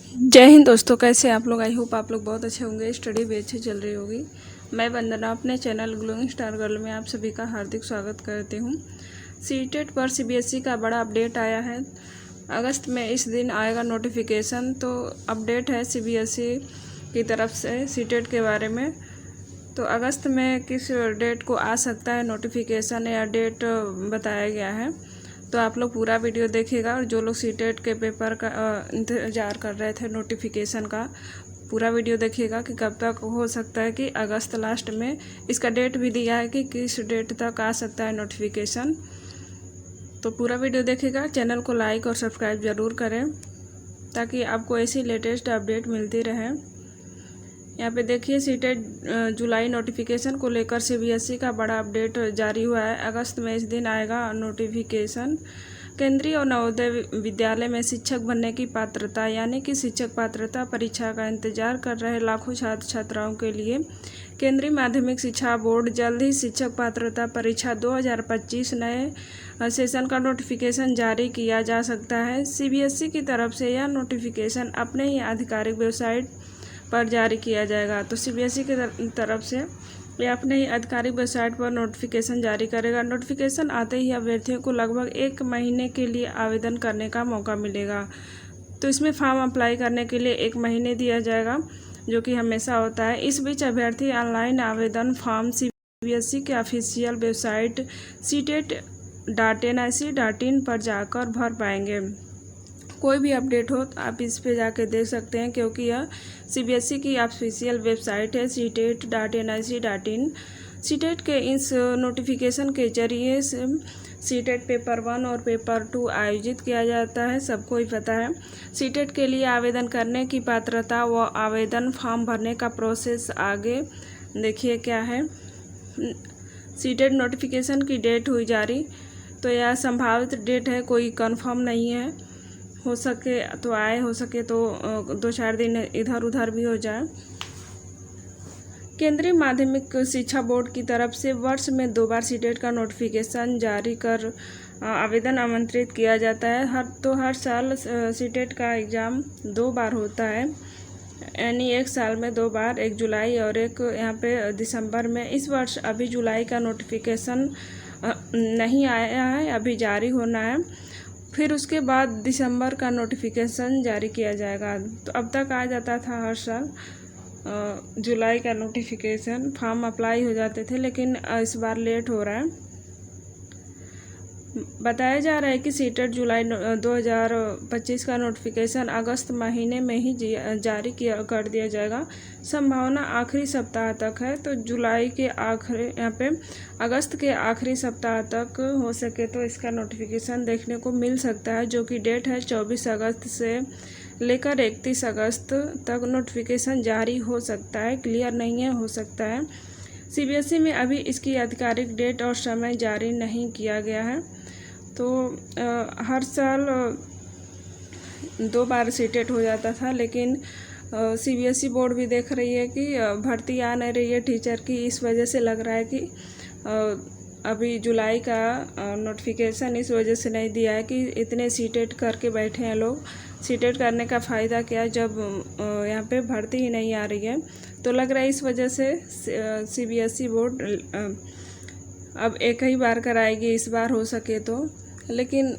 जय हिंद दोस्तों, कैसे आप लोग। आई होप आप लोग बहुत अच्छे होंगे, स्टडी भी अच्छी चल रही होगी। मैं वंदना अपने चैनल ग्लोइंग स्टार गर्ल में आप सभी का हार्दिक स्वागत करती हूँ। सीटेट पर सीबीएसई का बड़ा अपडेट आया है। अगस्त में इस दिन आएगा नोटिफिकेशन। तो अपडेट है सीबीएसई की तरफ से सीटेट के बारे में। तो अगस्त में किस डेट को आ सकता है नोटिफिकेशन या डेट बताया गया है। तो आप लोग पूरा वीडियो देखिएगा। और जो लोग सीटेट के पेपर का इंतज़ार कर रहे थे नोटिफिकेशन का, पूरा वीडियो देखिएगा कि कब तक हो सकता है कि अगस्त लास्ट में। इसका डेट भी दिया है कि किस डेट तक आ सकता है नोटिफिकेशन। तो पूरा वीडियो देखिएगा। चैनल को लाइक और सब्सक्राइब ज़रूर करें ताकि आपको ऐसी लेटेस्ट अपडेट मिलती रहे। यहाँ पे देखिए सीटेट जुलाई नोटिफिकेशन को लेकर सीबीएसई का बड़ा अपडेट जारी हुआ है। अगस्त में इस दिन आएगा नोटिफिकेशन। केंद्रीय और नवोदय विद्यालय में शिक्षक बनने की पात्रता यानी कि शिक्षक पात्रता परीक्षा का इंतजार कर रहे लाखों छात्र छात्राओं के लिए केंद्रीय माध्यमिक शिक्षा बोर्ड जल्द ही शिक्षक पात्रता परीक्षा 2025 नए सेशन का नोटिफिकेशन जारी किया जा सकता है। सीबीएसई की तरफ से यह नोटिफिकेशन अपने ही आधिकारिक वेबसाइट पर जारी किया जाएगा। तो सीबीएसई की तरफ से ये अपने ही आधिकारिक वेबसाइट पर नोटिफिकेशन जारी करेगा। नोटिफिकेशन आते ही अभ्यर्थियों को लगभग 1 महीने के लिए आवेदन करने का मौका मिलेगा। तो इसमें फॉर्म अप्लाई करने के लिए 1 महीने दिया जाएगा, जो कि हमेशा होता है। इस बीच अभ्यर्थी ऑनलाइन आवेदन फॉर्म सीबीएसई के ऑफिशियल वेबसाइट CTET.NIC.in पर जाकर भर पाएंगे। कोई भी अपडेट हो तो आप इस पे जाके देख सकते हैं, क्योंकि यह सीबीएसई की ऑफिशियल वेबसाइट है CTET.NIC.in। सीटेट के इस नोटिफिकेशन के जरिए से सीटेट पेपर 1 और पेपर 2 आयोजित किया जाता है, सबको ही पता है। सीटेट के लिए आवेदन करने की पात्रता व आवेदन फॉर्म भरने का प्रोसेस आगे देखिए क्या है। सीटेट नोटिफिकेशन की डेट हुई जारी। तो यह संभावित डेट है, कोई कंफर्म नहीं है। हो सके तो आए, हो सके तो 2-4 दिन इधर उधर भी हो जाए। केंद्रीय माध्यमिक शिक्षा बोर्ड की तरफ से वर्ष में 2 बार सीटेट का नोटिफिकेशन जारी कर आवेदन आमंत्रित किया जाता है। हर साल सीटेट का एग्ज़ाम 2 बार होता है, यानी 1 साल में 2 बार, 1 जुलाई और 1 यहाँ पे दिसंबर में। इस वर्ष अभी जुलाई का नोटिफिकेशन नहीं आया है, अभी जारी होना है। फिर उसके बाद दिसंबर का नोटिफिकेशन जारी किया जाएगा। तो अब तक आ जाता था हर साल जुलाई का नोटिफिकेशन, फॉर्म अप्लाई हो जाते थे, लेकिन इस बार लेट हो रहा है। बताया जा रहा है कि सीटेट जुलाई 2025 का नोटिफिकेशन अगस्त महीने में ही जारी कर दिया जाएगा। संभावना आखिरी सप्ताह तक है। तो जुलाई के आखिरी, यहाँ पे अगस्त के आखिरी सप्ताह तक हो सके तो इसका नोटिफिकेशन देखने को मिल सकता है, जो कि डेट है 24 अगस्त से लेकर 31 अगस्त तक नोटिफिकेशन जारी हो सकता है। क्लियर नहीं है, हो सकता है। सीबीएसई में अभी इसकी आधिकारिक डेट और समय जारी नहीं किया गया है। तो हर साल 2 बार सीटेट हो जाता था, लेकिन सीबीएसई बोर्ड भी देख रही है कि भर्ती आ नहीं रही है टीचर की। इस वजह से लग रहा है कि अभी जुलाई का नोटिफिकेशन इस वजह से नहीं दिया है कि इतने सीटेट करके बैठे हैं लोग। सीटेट करने का फ़ायदा क्या जब यहाँ पे भर्ती ही नहीं आ रही है। तो लग रहा है इस वजह से सीबीएसई बोर्ड अब 1 ही बार कराएगी इस बार, हो सके तो। लेकिन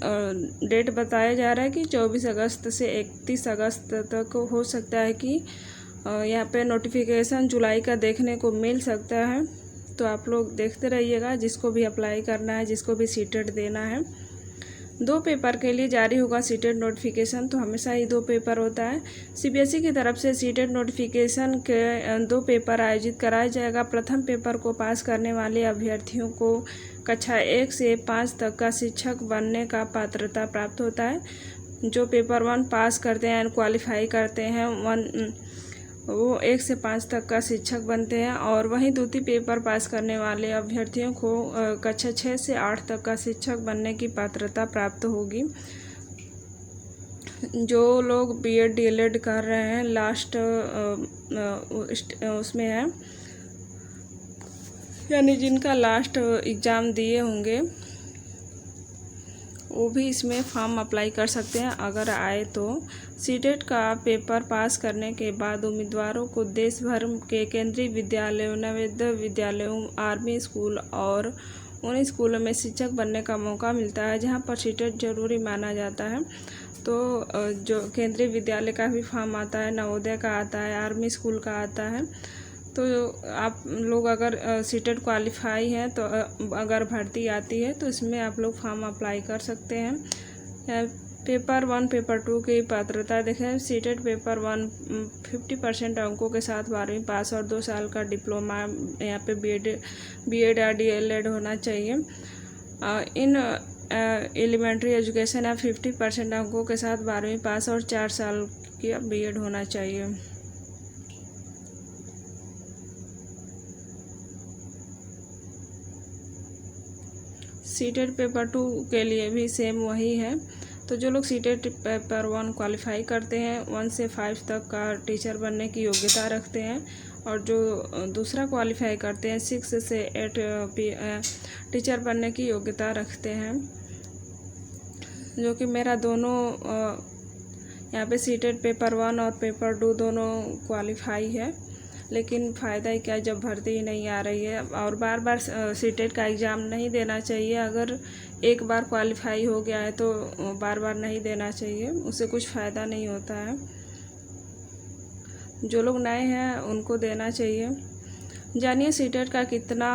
डेट बताया जा रहा है कि 24 अगस्त से 31 अगस्त तक हो सकता है कि यहाँ पे नोटिफिकेशन जुलाई का देखने को मिल सकता है। तो आप लोग देखते रहिएगा, जिसको भी अप्लाई करना है, जिसको भी सीटेट देना है। 2 पेपर के लिए जारी होगा सीटेट नोटिफिकेशन। तो हमेशा ही 2 पेपर होता है। सीबीएसई की तरफ से सीटेट नोटिफिकेशन के 2 पेपर आयोजित कराया जाएगा। प्रथम पेपर को पास करने वाले अभ्यर्थियों को कक्षा 1 से 5 तक का शिक्षक बनने का पात्रता प्राप्त होता है। जो पेपर 1 पास करते हैं, क्वालिफाई करते हैं, वो 1 से 5 तक का शिक्षक बनते हैं। और वहीं द्वितीय पेपर पास करने वाले अभ्यर्थियों को कक्षा 6 से 8 तक का शिक्षक बनने की पात्रता प्राप्त होगी। जो लोग बीएड डीएलएड कर रहे हैं, लास्ट उसमें है, यानी जिनका लास्ट एग्ज़ाम दिए होंगे, वो भी इसमें फॉर्म अप्लाई कर सकते हैं अगर आए तो। सीटेट का पेपर पास करने के बाद उम्मीदवारों को देश भर के केंद्रीय विद्यालयों, नवोदय विद्यालयों, आर्मी स्कूल और उन स्कूलों में शिक्षक बनने का मौका मिलता है जहां पर सीटेट जरूरी माना जाता है। तो जो केंद्रीय विद्यालय का भी फॉर्म आता है, नवोदय का आता है, आर्मी स्कूल का आता है। तो आप लोग अगर सीटेट क्वालिफाई हैं तो अगर भर्ती आती है तो इसमें आप लोग फॉर्म अप्लाई कर सकते हैं। पेपर 1 पेपर 2 की पात्रता देखें। सीटेट पेपर 1 50% अंकों के साथ 12वीं पास और 2 साल का डिप्लोमा, यहाँ पे बीएड या डीएलएड होना चाहिए। इन एलिमेंट्री एजुकेशन या 50% अंकों के साथ 12वीं पास और 4 साल की बीएड होना चाहिए। सीटेट पेपर 2 के लिए भी सेम वही है। तो जो लोग सीटेट पेपर 1 क्वालिफाई करते हैं 1 से 5 तक का टीचर बनने की योग्यता रखते हैं, और जो दूसरा क्वालिफाई करते हैं 6 से 8 टीचर बनने की योग्यता रखते हैं। जो कि मेरा दोनों यहाँ पे सीटेट पेपर 1 और पेपर 2 दोनों क्वालिफाई है, लेकिन फ़ायदा ही क्या जब भर्ती ही नहीं आ रही है। और बार बार सीटेट का एग्ज़ाम नहीं देना चाहिए। अगर एक बार क्वालिफाई हो गया है तो बार बार नहीं देना चाहिए, उससे कुछ फ़ायदा नहीं होता है। जो लोग नए हैं उनको देना चाहिए। जानिए सीटेट का कितना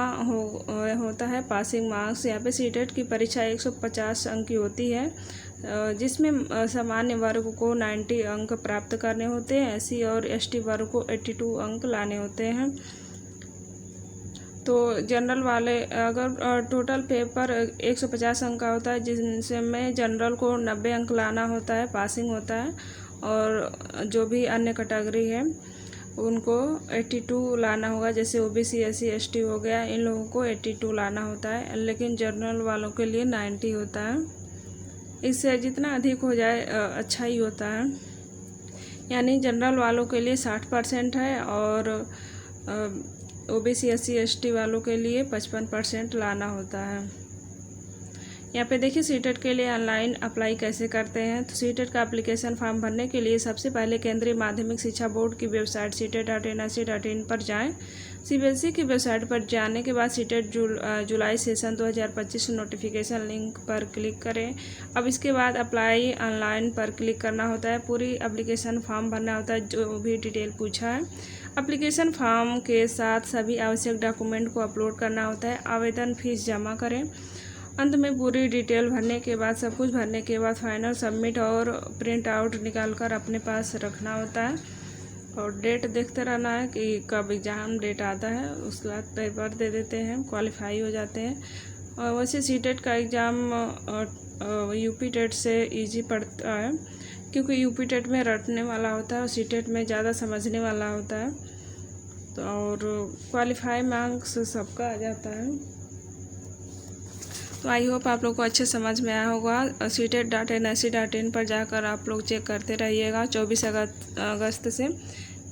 होता है पासिंग मार्क्स। यहाँ पे सीटेट की परीक्षा 150 अंक की होती है, जिसमें सामान्य वर्ग को 90 अंक प्राप्त करने होते हैं, एससी और एसटी वर्ग को 82 अंक लाने होते हैं। तो जनरल वाले अगर टोटल पेपर 150 अंक का होता है, जिसमें जनरल को 90 अंक लाना होता है, पासिंग होता है, और जो भी अन्य कैटेगरी है उनको 82 लाना होगा। जैसे ओबीसी, एससी, एसटी हो गया, इन लोगों को 82 लाना होता है, लेकिन जनरल वालों के लिए 90 होता है। इससे जितना अधिक हो जाए अच्छा ही होता है। यानी जनरल वालों के लिए 60% है और ओबीसी, एससी, एसटी वालों के लिए 55% लाना होता है। यहाँ पे देखिए सीटेट के लिए ऑनलाइन अप्लाई कैसे करते हैं। तो सीटेट का एप्लीकेशन फॉर्म भरने के लिए सबसे पहले केंद्रीय माध्यमिक शिक्षा बोर्ड की वेबसाइट CTET.NIC.in पर जाएं। सीबीएसई की वेबसाइट पर जाने के बाद सीटेट जुलाई सेशन 2025 नोटिफिकेशन लिंक पर क्लिक करें। अब इसके बाद अप्लाई ऑनलाइन पर क्लिक करना होता है। पूरी एप्लीकेशन फॉर्म भरना होता है, जो भी डिटेल पूछा है। एप्लीकेशन फॉर्म के साथ सभी आवश्यक डॉक्यूमेंट को अपलोड करना होता है। आवेदन फीस जमा करें। अंत में पूरी डिटेल भरने के बाद, सब कुछ भरने के बाद फाइनल सबमिट और प्रिंट आउट निकाल कर अपने पास रखना होता है, और डेट देखते रहना है कि कब एग्ज़ाम डेट आता है, उसके बाद पेपर दे देते हैं, क्वालिफाई हो जाते हैं। और वैसे सीटेट का एग्ज़ाम यूपी टेट से इजी पड़ता है, क्योंकि यूपी टेट में रटने वाला होता है और सीटेट में ज़्यादा समझने वाला होता है। तो और क्वालिफाई मार्क्स सबका आ जाता है। तो आई होप आप लोग को अच्छे समझ में आया होगा। CTET.NIC.in पर जाकर आप लोग चेक करते रहिएगा। 24 अगस्त से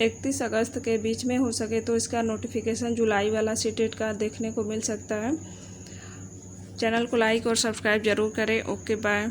31 अगस्त के बीच में हो सके तो इसका नोटिफिकेशन जुलाई वाला सीटेट का देखने को मिल सकता है। चैनल को लाइक और सब्सक्राइब ज़रूर करें। Okay bye.